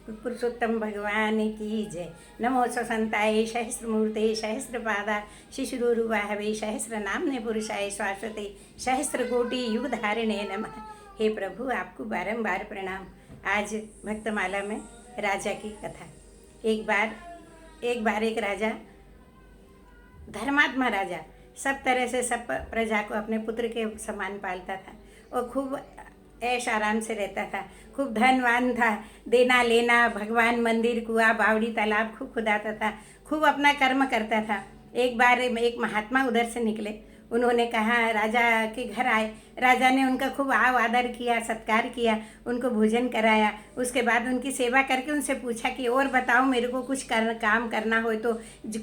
पुरुषोत्तम भगवान की जय। नमो स्वसंताय सहस्रमूर्ते सहस्रपादा शिशुरुवाहवे सहस्र नामने पुरुषाय शाश्वते सहस्र कोटि युग धारिणे नमः। हे प्रभु, आपको बारंबार प्रणाम। आज भक्तमाला में राजा की कथा। एक बार एक राजा, धर्मात्मा राजा, सब तरह से सब प्रजा को अपने पुत्र के समान पालता था और खूब ऐश आराम से रहता था। खूब धनवान था, देना लेना, भगवान मंदिर, कुआं, बावड़ी, तालाब खूब खुदाता था, खूब अपना कर्म करता था। एक बार एक महात्मा उधर से निकले। उन्होंने कहा, राजा के घर आए। राजा ने उनका खूब आदर किया, सत्कार किया, उनको भोजन कराया। उसके बाद उनकी सेवा करके उनसे पूछा कि और बताओ, मेरे को कुछ काम करना हो तो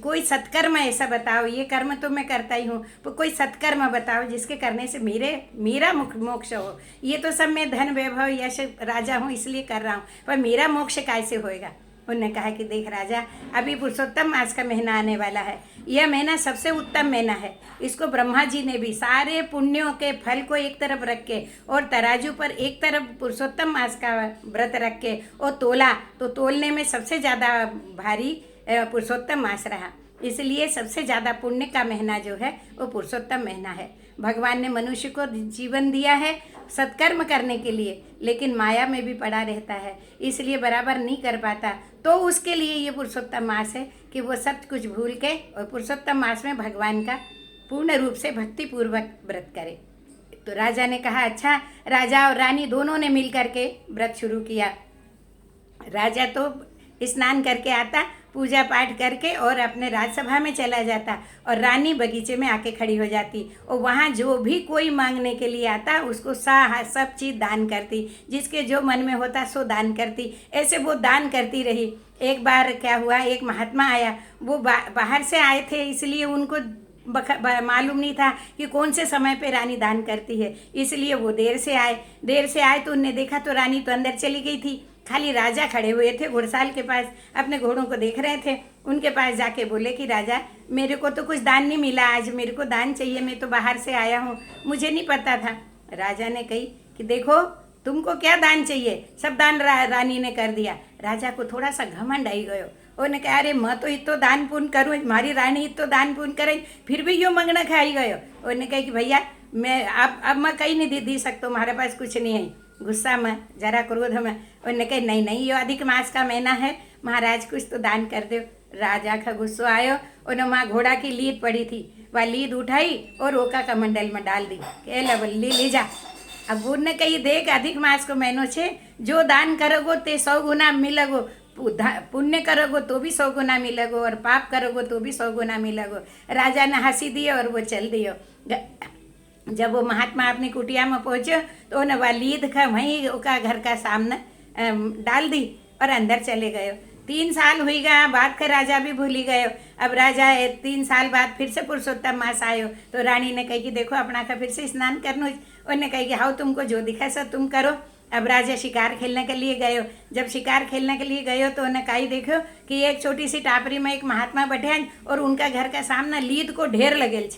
कोई सत्कर्म ऐसा बताओ। ये कर्म तो मैं करता ही हूँ, तो कोई सत्कर्म बताओ जिसके करने से मेरा मोक्ष हो। ये तो सब मैं धन वैभव यश राजा हूँ इसलिए कर रहा हूँ, पर मेरा मोक्ष कैसे होएगा। उन्होंने कहा कि देख राजा, अभी पुरुषोत्तम मास का महीना आने वाला है। यह महीना सबसे उत्तम महीना है। इसको ब्रह्मा जी ने भी सारे पुण्यों के फल को एक तरफ रख के और तराजू पर एक तरफ पुरुषोत्तम मास का व्रत रख के और तोला, तो तोलने में सबसे ज़्यादा भारी पुरुषोत्तम मास रहा। इसलिए सबसे ज़्यादा पुण्य का महीना जो है वो पुरुषोत्तम महीना है। भगवान ने मनुष्य को जीवन दिया है सत्कर्म करने के लिए, लेकिन माया में भी पड़ा रहता है, इसलिए बराबर नहीं कर पाता। तो उसके लिए ये पुरुषोत्तम मास है कि वो सब कुछ भूल के और पुरुषोत्तम मास में भगवान का पूर्ण रूप से भक्तिपूर्वक व्रत करे। तो राजा ने कहा, अच्छा। राजा और रानी दोनों ने मिल करके व्रत शुरू किया। राजा तो स्नान करके आता, पूजा पाठ करके और अपने राजसभा में चला जाता, और रानी बगीचे में आके खड़ी हो जाती और वहाँ जो भी कोई मांगने के लिए आता उसको सब चीज़ दान करती, जिसके जो मन में होता सो दान करती। ऐसे वो दान करती रही। एक बार क्या हुआ, एक महात्मा आया। वो बाहर से आए थे, इसलिए उनको मालूम नहीं था कि कौन से समय पे रानी दान करती है, इसलिए वो देर से आए तो उनने देखा तो रानी तो अंदर चली गई थी। खाली राजा खड़े हुए थे घुड़साल के पास, अपने घोड़ों को देख रहे थे। उनके पास जाके बोले कि राजा, मेरे को तो कुछ दान नहीं मिला आज, मेरे को दान चाहिए, मैं तो बाहर से आया हूँ, मुझे नहीं पता था। राजा ने कही कि देखो, तुमको क्या दान चाहिए, सब दान रानी ने कर दिया। राजा को थोड़ा सा घमंड आई गयो। उन्हें कहा, अरे मैं तो इतो दान पुण्य करूँ, मारी रानी इतो दान पुण्य करे, फिर भी यो मंगना खाई गयो। उन्हें कहा कि भैया, मैं अब मैं कहीं नहीं दी सकता, हमारे पास कुछ नहीं है। गुस्सा में, जरा क्रोध में उन्होंने कहा, नहीं, ये अधिक मास का महीना है, महाराज कुछ तो दान कर दो। राजा का गुस्सा आयो। उन्होंने वहाँ घोड़ा की लीद पड़ी थी, वह लीद उठाई और ओका का मंडल में डाल दी। कह ले जा। अब उन्होंने कही, देख, अधिक मास को महीनों छे, जो दान करोगो ते 100 गुना मिलेगो, पुण्य करोगो तो भी 100 गुना मिलेगो और पाप करोगो तो भी 100 गुना मिलेगो। राजा ने हंसी दियो और वो चल दियो। जब वो महात्मा अपनी कुटिया में पहुँचे तो उन्हें वह लीद का वहीं उसका घर का सामने डाल दी और अंदर चले गए। 3 साल हुई गया, बात का राजा भी भूली गए। अब राजा 3 साल बाद फिर से पुरुषोत्तम मास आयो तो रानी ने कही कि देखो, अपना का फिर से स्नान करनो। उन्होंने कही कि हाँ, तुमको जो दिखा सो तुम करो। अब राजा शिकार खेलने के लिए गए। जब शिकार खेलने के लिए गए तो उन्हें कही देखो कि एक छोटी सी टापरी में एक महात्मा बैठे और उनका घर का सामना लीद को ढेर लगेल,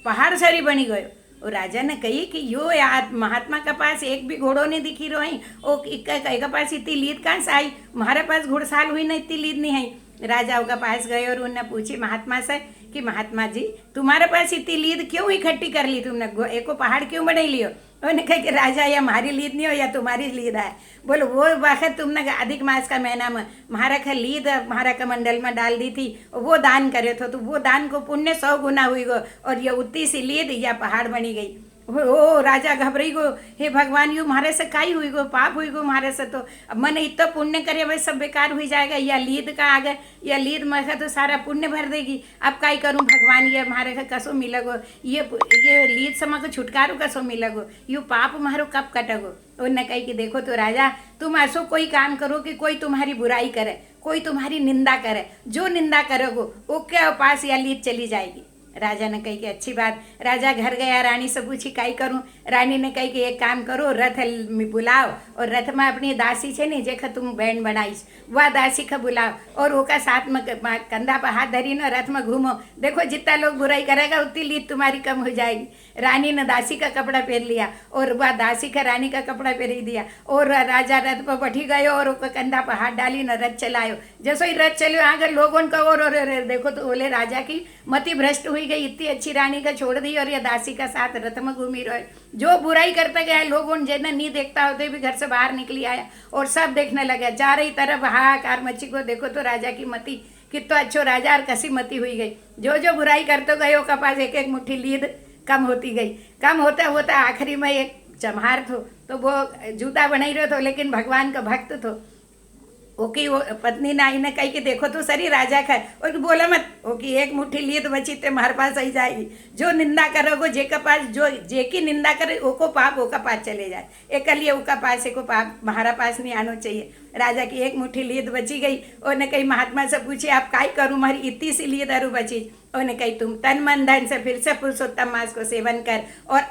पहाड़ सारी बनी गयो। और राजा ने कही कि यो यार, महात्मा के पास एक भी घोड़ो नहीं दिखी रही, ओ के पास इतनी लीद कहाँ से आई, हमारे पास घुड़साल हुई ना, इतनी लीद नहीं आई। राजा के पास गए और उन्होंने पूछी महात्मा से कि महात्मा जी, तुम्हारे पास इतनी लीद क्यों इकट्ठी कर ली, तुमने एको पहाड़ क्यों बना लियो। उन्होंने कहा कि राजा, या हमारी लीद नहीं हो या तुम्हारी लीद है। बोलो, वो वक्त तुमने अधिक मास का महीना में हमारा का लीद हमारा का मंडल में डाल दी थी, वो दान करे तो वो दान को पुण्य 100 गुना हुई गो, और ये उतनी सी लीद या पहाड़ बनी गई। ओ राजा घबराई गो, हे भगवान, यू हमारे से काई हुई गो, पाप हुई गो हमारे से, तो अब मैंने इतना पुण्य करे वही सब बेकार हुई जाएगा, या लीद का आ गए, या लीद में तो सारा पुण्य भर देगी। अब काई करूँ भगवान, ये हमारे का कसो मिलेगो, ये लीद समय को छुटकारो कसो मिलेगो, यू पाप मारो कब कटेगो। उन्होंने कही कि देखो तो राजा, तुम ऐसो कोई काम करो कि कोई तुम्हारी बुराई करे, कोई तुम्हारी निंदा करे, जो निंदा करोगो उसके पास या लीद चली जाएगी। राजा ने कही कि अच्छी बात। राजा घर गया, रानी से पूछी काई करूँ। रानी ने कही कि एक काम करो, रथ में बुलाओ और रथ में अपनी दासी छे ने जेख तुम बैंड बनाईश वह दासी का बुलाओ और ओका साथ में कंधा पर हाथ धरी ने रथ में घूमो। देखो जितना लोग बुराई करेगा उतनी लीद तुम्हारी कम हो जाएगी। रानी ने दासी का कपड़ा पहन लिया और वह दासी का रानी का कपड़ा पहन दिया और राजा रथ पर बैठी गयो और ओका कंधा पर हाथ डाली न रथ चलायो। जैसे ही रथ चलो आगे लोगों का और देखो तो बोले राजा की मति भ्रष्ट हुई गई, इतनी अच्छी रानी का छोड़ दी और ये दासी का साथ रथ में घूमी रहे। जो बुराई करता गया लोगों जिन्हें नहीं देखता होते भी घर से बाहर निकली आया और सब देखने लगे। चारों तरफ हाहाकार मची को देखो तो राजा की मति कितना अच्छो राजा और कसी मति हुई गई। जो जो बुराई करते गए का पास एक एक मुट्ठी लीद कम होती गई। कम होता होता आखिरी में एक चमहार थो तो वो जूता बनाई रहो तो लेकिन भगवान का भक्त थो। ओकी वो पत्नी ने आईने कही कि देखो तो सरी राजा का और बोला मत ओकी एक मुट्ठी लिए तो बची ते हमारे पास आई जाएगी। जो निंदा करोगे जे का पास जो जे की निंदा करे ओको पाप ओका पास चले जाए। एक लिए ओका पास एको पाप हमारा पास नहीं आना चाहिए। राजा की एक मुट्ठी लीद बची गई। उन्हें कही महात्मा से पूछी आप काई करूँ, हमारी इतनी सी लीद अरु बची। उन्हें कही तुम तन मन धन से फिर से पुरुषोत्तम मास को सेवन कर और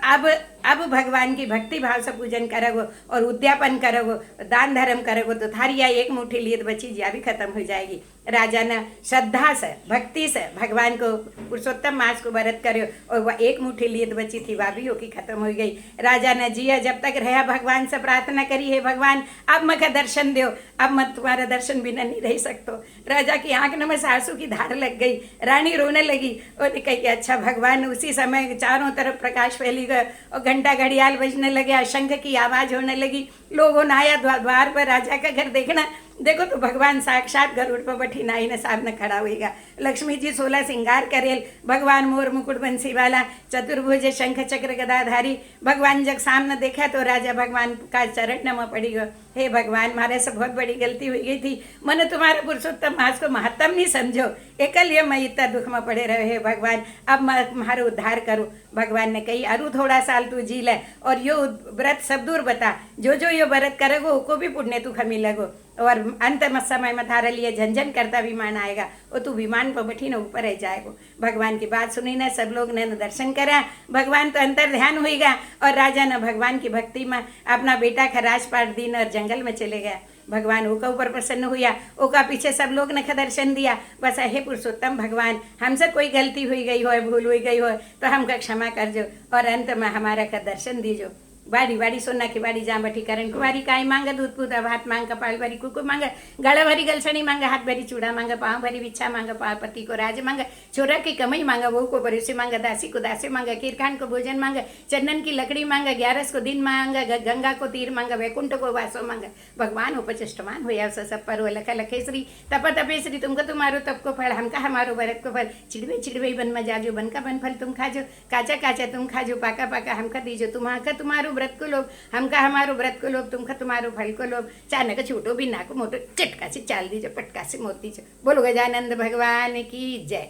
अब भगवान की भक्ति भाव से पूजन करोगे और उद्यापन करोगे, दान धर्म करोगे तो थारी यह एक मुट्ठी लीद बची जिया भी खत्म हो जाएगी। राजा ने श्रद्धा से भक्ति से भगवान को पुरुषोत्तम मास को व्रत करो और वह एक मुट्ठी लीद बची थी वह भी होकी खत्म हो गई। राजा ने जिया जब तक रहा भगवान से प्रार्थना करी है भगवान अब मका दर्शन दो, अब मत तुम्हारा दर्शन बिना नहीं रह सकते। राजा की आंख में आंसू की धार लग गई। रानी रोने लगी और कही कि अच्छा भगवान। उसी समय चारों तरफ प्रकाश फैली गया और घंटा घड़ियाल बजने लगे, शंख की आवाज होने लगी। लोगों ने आया द्वार पर राजा का घर देखना। देखो तो भगवान साक्षात गरुड़ पर बैठी नाई ने सामने खड़ा हुएगा। लक्ष्मी जी 16 श्रृंगार करेल, भगवान मोर मुकुट बंसी वाला चतुर्भुज शंख चक्र गदाधारी। भगवान जब सामने देखा तो राजा भगवान का चरण में पड़ी गयो। हे भगवान मारे से बहुत बड़ी गलती हुई गई थी, मैंने तुम्हारे पुरुषोत्तम मास को महत्तम नहीं समझो, एकल मैं इतना दुख में पड़े रहे। हे भगवान अब मारो उद्धार करो। भगवान ने कही अरु थोड़ा साल तू जी ले और यो व्रत सब दूर बता, जो जो यो व्रत करेगो उसको भी पुण्य तू खमी लगो और अंत में समय में थारे लिए झंझन करता विमान आएगा और तू विमान पर बैठी ने ऊपर रह जाएगो। भगवान की बात सुनी ने सब लोग ने दर्शन करा। भगवान तो अंतर ध्यान हुईगा और राजा ने भगवान की भक्ति में अपना बेटा का राजपाट दीन और जंगल में चले गया। भगवान ओका ऊपर प्रसन्न हुआ, ओका पीछे सब लोग ने दर्शन दिया। बस हे पुरुषोत्तम भगवान हमसे कोई गलती हुई गई हो, भूल हुई गई हो तो हमका क्षमा कर जो और अंत में हमारा का दर्शन दीजो। बाड़ी बाड़ी सोना की बाड़ी जहाँ बैठी करण कुमारी काई मांगे दूध पूत भात मांग कपाल भरी कुकु मांगे गला भरी गलसनी मांगे हाथ भरी चूड़ा मांगे पाँव भरी बिच्छा मांगे पाँव पति को राज मांगे छोरा की कमाई मांगे बहू को बरूसी मांगे दासी को दासे मांगे कीरखान को भोजन मांगे चंदन की लकड़ी मांगे 11 को दिन मांगे गंगा को तीर मांगे वैकुंठ को वासो मांगे। भगवान उपचिष्टमान हुआ सब पर लख लखेश्री तप तपेश्री तुमको तुम्हारो तप को फल हमका हमारो भरत को फल चिड़वे चिड़वे बन में जाजो बन का बन फल तुम खाजो काचा काचा तुम खाजो पाका पाका हमका दीजो तुम्हारा तुम्हारो व्रत को लोग हमका हमारो व्रत को लोग तुमका तुम्हारो फल को लोग चाने का छोटो भी ना को मोटो चटका से चाल दीजो पटका से मोती बोलो गजानंद भगवान की जय।